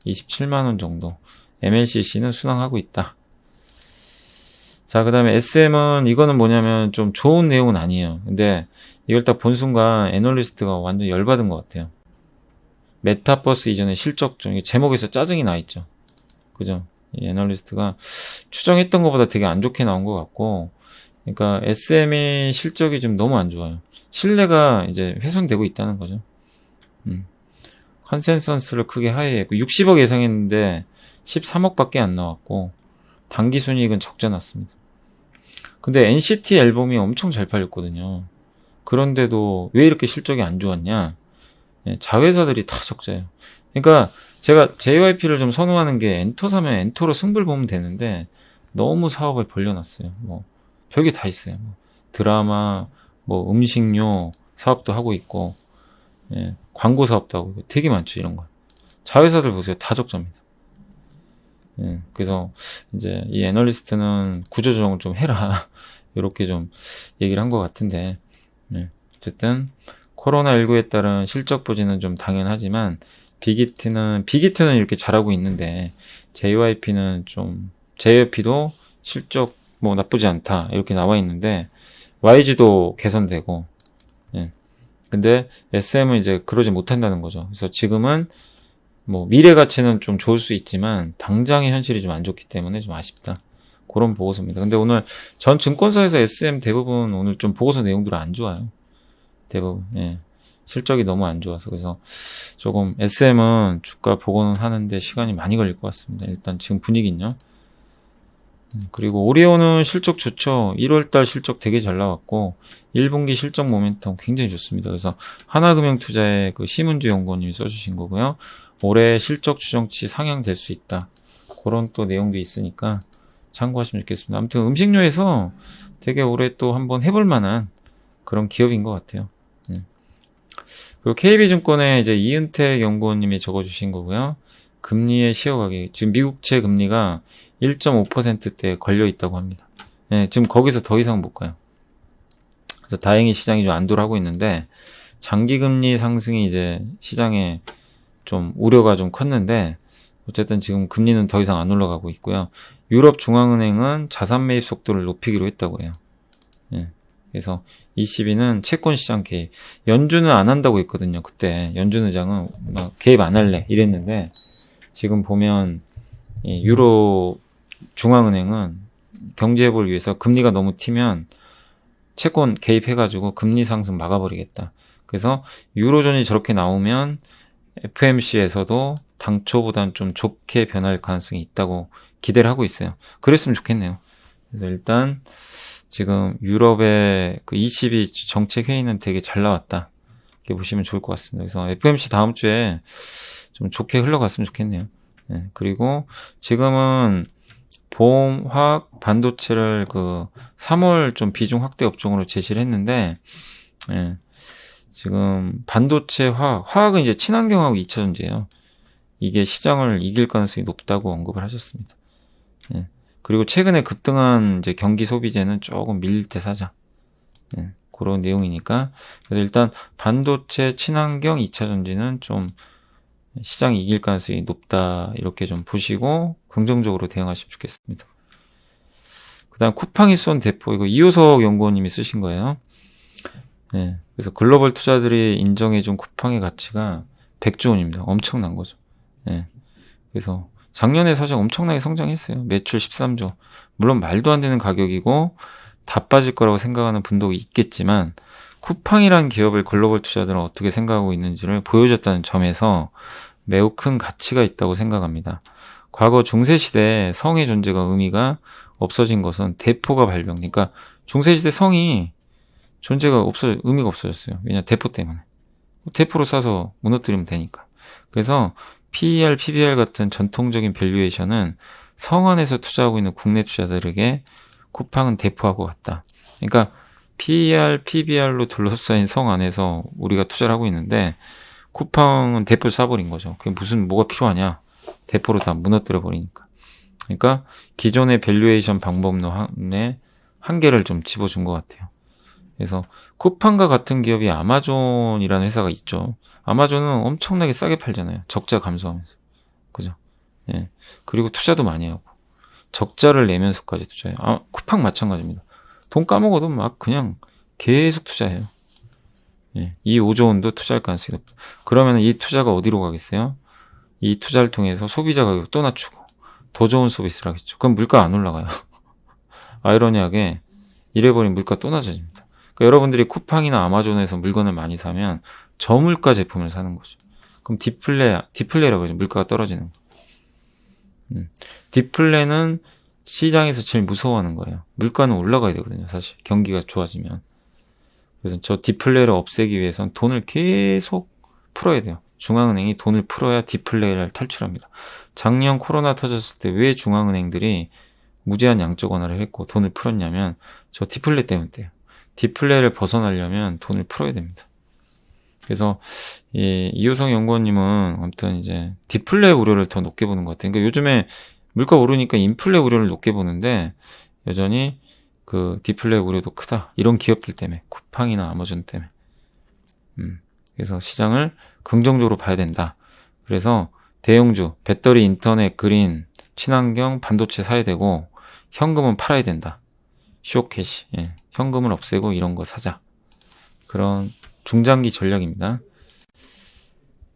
27만원 정도, MLCC는 순항하고 있다. 자, 그 다음에 SM은 이거는 뭐냐면 좀 좋은 내용은 아니에요. 근데 이걸 딱 본 순간 애널리스트가 완전 열받은 것 같아요. 메타버스 이전에 실적 중 제목에서 짜증이 나 있죠. 그죠? 이 애널리스트가 추정했던 것보다 되게 안 좋게 나온 것 같고, 그러니까 SM의 실적이 좀 너무 안 좋아요. 신뢰가 이제 훼손되고 있다는 거죠. 컨센서스를 크게 하회했고 60억 예상했는데 13억밖에 안 나왔고 단기순이익은 적자 났습니다. 근데 NCT 앨범이 엄청 잘 팔렸거든요. 그런데도 왜 이렇게 실적이 안 좋았냐? 예, 자회사들이 다 적자예요. 그러니까 제가 JYP를 좀 선호하는 게 엔터 사면 엔터로 승부를 보면 되는데 너무 사업을 벌려놨어요. 뭐 별게 다 있어요. 뭐 드라마, 뭐 음식료 사업도 하고 있고, 예, 광고 사업도 하고 있고 되게 많죠 이런 거. 자회사들 보세요, 다 적자입니다. 예, 그래서 이제 이 애널리스트는 구조조정을 좀 해라 이렇게 좀 얘기를 한 것 같은데, 예, 어쨌든 코로나19에 따른 실적 부진은 좀 당연하지만 빅히트는 이렇게 잘하고 있는데 JYP도 실적 뭐 나쁘지 않다 이렇게 나와 있는데 YG도 개선되고, 예. 근데 SM은 이제 그러지 못한다는 거죠. 그래서 지금은 뭐 미래 가치는 좀 좋을 수 있지만 당장의 현실이 좀 안 좋기 때문에 좀 아쉽다. 그런 보고서입니다. 근데 오늘 전 증권사에서 SM 대부분 오늘 좀 보고서 내용들이 안 좋아요. 대부분, 예. 실적이 너무 안 좋아서. 그래서 조금 SM은 주가 복원은 하는데 시간이 많이 걸릴 것 같습니다. 일단 지금 분위기는요. 그리고 오리온은 실적 좋죠. 1월달 실적 되게 잘 나왔고 1분기 실적 모멘텀 굉장히 좋습니다. 그래서 하나금융투자의 그 심은주 연구원님이 써주신 거고요. 올해 실적 추정치 상향될 수 있다. 그런 또 내용도 있으니까 참고하시면 좋겠습니다. 아무튼 음식료에서 되게 올해 또 한번 해볼 만한 그런 기업인 것 같아요. 그리고 KB증권에 이제 이은택 연구원님이 적어주신 거고요. 금리의 시효가격. 지금 미국채 금리가 1.5%대에 걸려 있다고 합니다. 예, 지금 거기서 더 이상 못 가요. 그래서 다행히 시장이 좀 안도를 하고 있는데, 장기금리 상승이 이제 시장에 좀 우려가 좀 컸는데, 어쨌든 지금 금리는 더 이상 안 올라가고 있고요. 유럽 중앙은행은 자산 매입 속도를 높이기로 했다고 해요. 예. 그래서 ECB는 채권 시장 개입. 연준은 안 한다고 했거든요. 그때 연준 의장은 막 개입 안 할래 이랬는데 지금 보면 유럽 중앙은행은 경제회복을 위해서 금리가 너무 튀면 채권 개입해가지고 금리 상승 막아버리겠다. 그래서 유로존이 저렇게 나오면 FMC에서도 당초보단 좀 좋게 변할 가능성이 있다고 기대를 하고 있어요. 그랬으면 좋겠네요. 그래서 일단 지금 유럽의 그 ECB 정책 회의는 되게 잘 나왔다. 이렇게 보시면 좋을 것 같습니다. 그래서 FMC 다음 주에 좀 좋게 흘러갔으면 좋겠네요. 네, 그리고 지금은 보험, 화학, 반도체를 그 3월 좀 비중 확대 업종으로 제시를 했는데, 예, 지금 반도체, 화학은 이제 친환경하고 2차전지예요. 이게 시장을 이길 가능성이 높다고 언급을 하셨습니다. 예. 그리고 최근에 급등한 이제 경기 소비재는 조금 밀릴 때 사자. 예, 그런 내용이니까. 그래서 일단 반도체, 친환경, 2차전지는 좀 시장이 이길 가능성이 높다. 이렇게 좀 보시고 긍정적으로 대응하시면 좋겠습니다. 그 다음 쿠팡이 쏜 대포. 이거 이효석 연구원님이 쓰신 거예요. 예, 그래서 글로벌 투자들이 인정해준 쿠팡의 가치가 100조 원입니다. 엄청난 거죠. 예, 그래서 작년에 사실 엄청나게 성장했어요. 매출 13조. 물론 말도 안 되는 가격이고 다 빠질 거라고 생각하는 분도 있겠지만 쿠팡이라는 기업을 글로벌 투자들은 어떻게 생각하고 있는지를 보여줬다는 점에서 매우 큰 가치가 있다고 생각합니다. 과거 중세시대에 성의 존재가 의미가 없어진 것은 대포가 발병. 그러니까 중세시대 성이 존재가 의미가 없어졌어요. 왜냐, 대포 때문에. 대포로 쏴서 무너뜨리면 되니까. 그래서 PER, PBR 같은 전통적인 밸류에이션은 성 안에서 투자하고 있는 국내 투자자들에게 쿠팡은 대포하고 같다. 그러니까 PER, PBR로 둘러싸인 성 안에서 우리가 투자를 하고 있는데 쿠팡은 대포를 쏴버린 거죠. 그게 뭐가 필요하냐. 대포로 다 무너뜨려 버리니까. 그러니까 기존의 밸류에이션 방법론에 한계를 좀 집어준 것 같아요. 그래서 쿠팡과 같은 기업이 아마존이라는 회사가 있죠. 아마존은 엄청나게 싸게 팔잖아요. 적자 감소하면서. 그죠? 예. 그리고 투자도 많이 하고. 적자를 내면서까지 투자해요. 쿠팡 마찬가지입니다. 돈 까먹어도 막 그냥 계속 투자해요. 예. 이 5조 원도 투자할 가능성이 높다. 그러면 이 투자가 어디로 가겠어요? 이 투자를 통해서 소비자 가격 또 낮추고 더 좋은 서비스를 하겠죠. 그럼 물가 안 올라가요. 아이러니하게 이래버리면 물가 또 낮아집니다. 그러니까 여러분들이 쿠팡이나 아마존에서 물건을 많이 사면 저물가 제품을 사는 거죠. 그럼 디플레라고 하죠. 물가가 떨어지는 거. 디플레는 시장에서 제일 무서워하는 거예요. 물가는 올라가야 되거든요, 사실. 경기가 좋아지면. 그래서 저 디플레이를 없애기 위해선 돈을 계속 풀어야 돼요. 중앙은행이 돈을 풀어야 디플레이를 탈출합니다. 작년 코로나 터졌을 때 왜 중앙은행들이 무제한 양적 완화를 했고 돈을 풀었냐면 저 디플레이 때문에요. 디플레이를 벗어나려면 돈을 풀어야 됩니다. 그래서 이효성 연구원님은 아무튼 이제 디플레이 우려를 더 높게 보는 것 같아요. 그러니까 요즘에 물가 오르니까 인플레 우려를 높게 보는데 여전히 그 디플레 우려도 크다. 이런 기업들 때문에 쿠팡이나 아마존 때문에. 그래서 시장을 긍정적으로 봐야 된다. 그래서 대형주, 배터리, 인터넷, 그린, 친환경, 반도체 사야 되고 현금은 팔아야 된다. 쇼캐시, 현금을 없애고 이런 거 사자. 그런 중장기 전략입니다.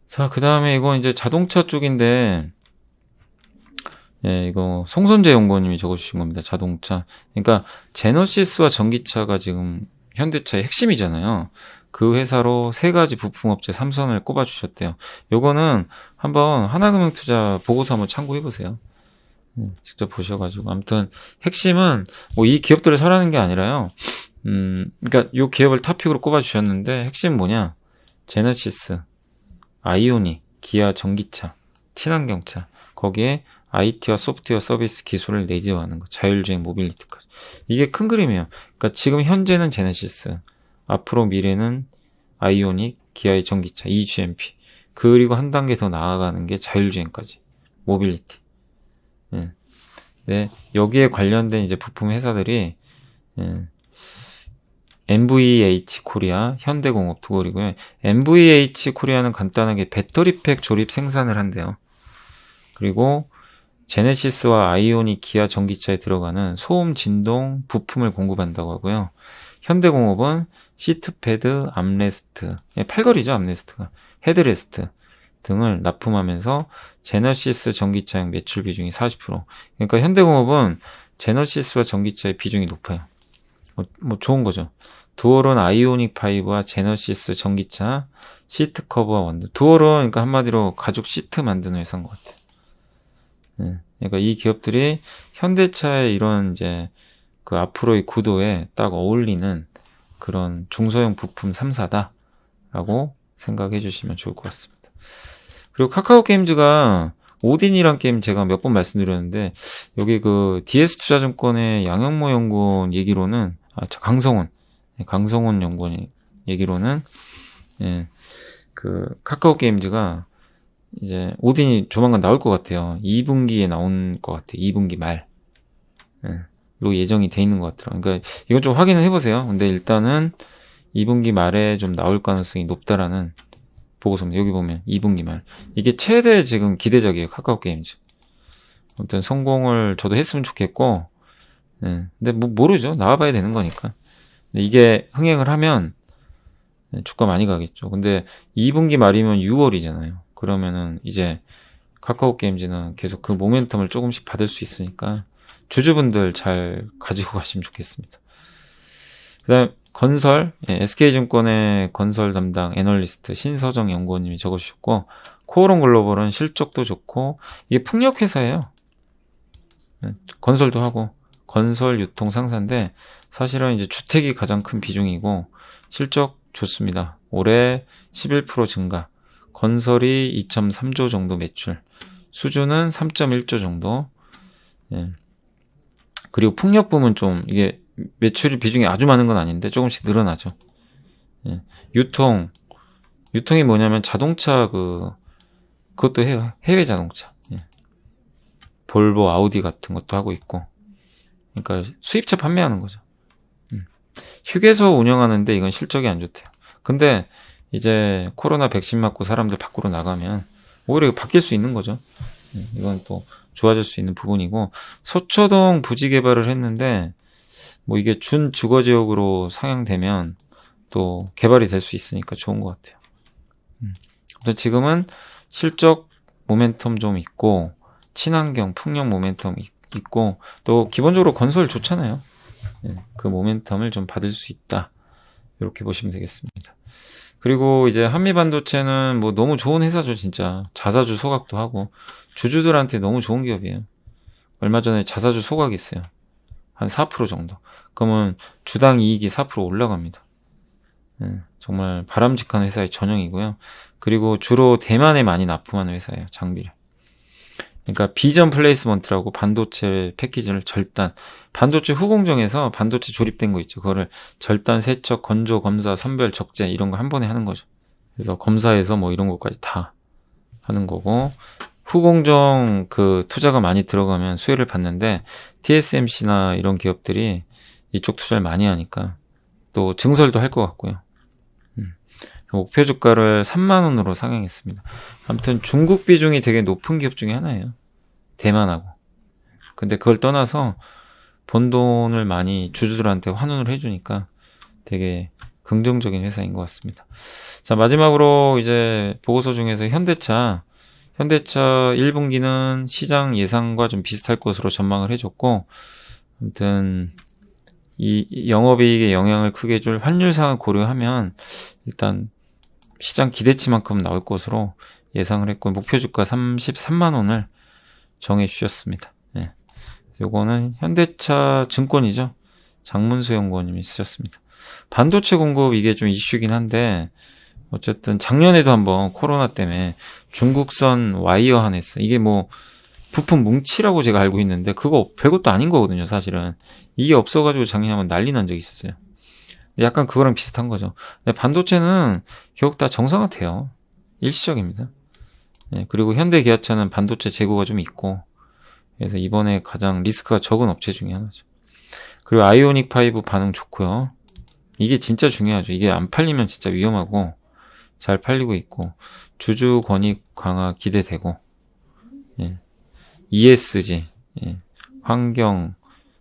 자, 그 다음에 이거 이제 자동차 쪽인데 이거 송선재 연구원님이 적어주신 겁니다. 자동차. 그러니까 제너시스와 전기차가 지금 현대차의 핵심이잖아요. 그 회사로 3가지 부품업체 3선을 꼽아주셨대요. 요거는 한번 하나금융투자 보고서 한번 참고해보세요. 직접 보셔가지고. 아무튼 핵심은 뭐 이 기업들을 설하는 게 아니라요. 그러니까 요 기업을 탑픽으로 꼽아주셨는데 핵심은 뭐냐? 제너시스, 아이오닉, 기아 전기차, 친환경차. 거기에 IT와 소프트웨어 서비스 기술을 내재화하는 거. 자율주행 모빌리티까지. 이게 큰 그림이에요. 그러니까 지금 현재는 제네시스, 앞으로 미래는 아이오닉, 기아의 전기차, eGMP. 그리고 한 단계 더 나아가는 게 자율주행까지. 모빌리티. 네, 여기에 관련된 이제 부품 회사들이 MVH 코리아, 현대공업 두 곳이고요. MVH 코리아는 간단하게 배터리팩 조립 생산을 한대요. 그리고 제네시스와 아이오닉 기아 전기차에 들어가는 소음 진동 부품을 공급한다고 하고요. 현대공업은 시트패드, 암레스트, 팔걸이죠, 암레스트가. 헤드레스트 등을 납품하면서 제너시스 전기차용 매출 비중이 40%. 그러니까 현대공업은 제너시스와 전기차의 비중이 높아요. 뭐 좋은 거죠. 두얼은 아이오닉 5와 제너시스 전기차 시트 커버와 원두. 두얼은 그러니까 한마디로 가죽 시트 만드는 회사인 것 같아요. 그러니까 이 기업들이 현대차의 이런 이제 그 앞으로의 구도에 딱 어울리는 그런 중소형 부품 3사다라고 생각해 주시면 좋을 것 같습니다. 그리고 카카오 게임즈가 오딘이란 게임 제가 몇 번 말씀드렸는데 여기 그 DS투자증권의 양영모 연구원 얘기로는 강성훈 연구원 얘기로는 그 카카오 게임즈가 이제 오딘이 조만간 나올 것 같아요. 2분기에 나온 것 같아요. 2분기 말. 로 예정이 돼 있는 것 같더라고요. 그러니까 이건 좀 확인을 해보세요. 근데 일단은 2분기 말에 좀 나올 가능성이 높다라는 보고서입니다. 여기 보면 2분기 말. 이게 최대 지금 기대작이에요. 카카오 게임즈. 아무튼 성공을 저도 했으면 좋겠고, 근데 뭐 모르죠. 나와봐야 되는 거니까. 근데 이게 흥행을 하면 주가 많이 가겠죠. 근데 2분기 말이면 6월이잖아요. 그러면은 이제 카카오 게임즈는 계속 그 모멘텀을 조금씩 받을 수 있으니까 주주분들 잘 가지고 가시면 좋겠습니다. 그 다음 건설, SK증권의 건설 담당 애널리스트 신서정 연구원님이 적어주셨고, 코오롱 글로벌은 실적도 좋고 이게 풍력회사예요. 건설도 하고 건설 유통 상사인데 사실은 이제 주택이 가장 큰 비중이고 실적 좋습니다. 올해 11% 증가, 건설이 2.3조 정도 매출, 수주는 3.1조 정도. 그리고 풍력 부문 좀 이게 매출이 비중이 아주 많은 건 아닌데 조금씩 늘어나죠. 유통이 뭐냐면 자동차 그것도 해요. 해외 자동차. 볼보, 아우디 같은 것도 하고 있고. 그러니까 수입차 판매하는 거죠. 휴게소 운영하는데 이건 실적이 안 좋대요. 근데 이제 코로나 백신 맞고 사람들 밖으로 나가면 오히려 바뀔 수 있는 거죠. 이건 또 좋아질 수 있는 부분이고, 서초동 부지 개발을 했는데 뭐 이게 준주거지역으로 상향되면 또 개발이 될 수 있으니까 좋은 것 같아요. 근데 지금은 실적 모멘텀 좀 있고 친환경 풍력 모멘텀 있고 또 기본적으로 건설 좋잖아요. 그 모멘텀을 좀 받을 수 있다, 이렇게 보시면 되겠습니다. 그리고 이제 한미반도체는 뭐 너무 좋은 회사죠. 진짜 자사주 소각도 하고 주주들한테 너무 좋은 기업이에요. 얼마 전에 자사주 소각했어요. 한 4% 정도. 그러면 주당 이익이 4% 올라갑니다. 정말 바람직한 회사의 전형이고요. 그리고 주로 대만에 많이 납품하는 회사예요. 장비를. 그러니까 비전 플레이스먼트라고 반도체 패키지를 반도체 후공정에서 반도체 조립된 거 있죠. 그거를 절단, 세척, 건조, 검사, 선별, 적재 이런 거 한 번에 하는 거죠. 그래서 검사에서 뭐 이런 것까지 다 하는 거고, 후공정 그 투자가 많이 들어가면 수혜를 받는데 TSMC나 이런 기업들이 이쪽 투자를 많이 하니까 또 증설도 할 것 같고요. 목표 주가를 3만 원으로 상향했습니다. 아무튼 중국 비중이 되게 높은 기업 중에 하나예요. 대만하고. 근데 그걸 떠나서 번 돈을 많이 주주들한테 환원을 해주니까 되게 긍정적인 회사인 것 같습니다. 자, 마지막으로 이제 보고서 중에서 현대차 1분기는 시장 예상과 좀 비슷할 것으로 전망을 해줬고, 아무튼 이 영업이익에 영향을 크게 줄 환율 상황을 고려하면 일단 시장 기대치만큼 나올 것으로 예상을 했고, 목표 주가 33만 원을 정해 주셨습니다. 예. 요거는 현대차 증권이죠. 장문수 연구원님이 쓰셨습니다. 반도체 공급 이게 좀 이슈긴 한데, 어쨌든 작년에도 한번 코로나 때문에 중국선 와이어 한했어. 이게 뭐 부품 뭉치라고 제가 알고 있는데 그거 별것도 아닌 거거든요, 사실은. 이게 없어가지고 작년에 한번 난리 난 적이 있었어요. 약간 그거랑 비슷한 거죠. 근데 반도체는 결국 다 정상화돼요. 일시적입니다. 네, 그리고 현대 기아차는 반도체 재고가 좀 있고, 그래서 이번에 가장 리스크가 적은 업체 중에 하나죠. 그리고 아이오닉 5 반응 좋고요. 이게 진짜 중요하죠. 이게 안 팔리면 진짜 위험하고, 잘 팔리고 있고, 주주 권익 강화 기대되고, 예. ESG, 예. 환경,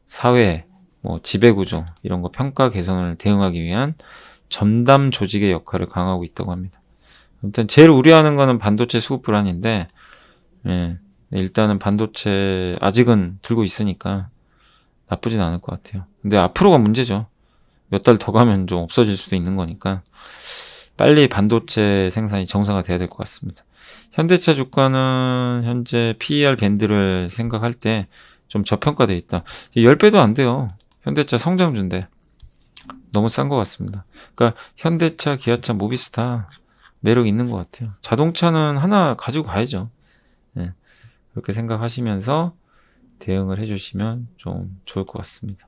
사회, 뭐 지배구조 이런 거 평가 개선을 대응하기 위한 전담 조직의 역할을 강화하고 있다고 합니다. 아무튼 제일 우려하는 거는 반도체 수급 불안인데, 예. 일단은 반도체 아직은 들고 있으니까 나쁘진 않을 것 같아요. 근데 앞으로가 문제죠. 몇 달 더 가면 좀 없어질 수도 있는 거니까 빨리 반도체 생산이 정상화돼야 될 것 같습니다. 현대차 주가는 현재 PER 밴드를 생각할 때 좀 저평가되어 있다. 10배도 안 돼요. 현대차 성장주인데 너무 싼 것 같습니다. 그러니까 현대차, 기아차, 모비스타 매력 있는 것 같아요. 자동차는 하나 가지고 가야죠. 네. 그렇게 생각하시면서 대응을 해주시면 좀 좋을 것 같습니다.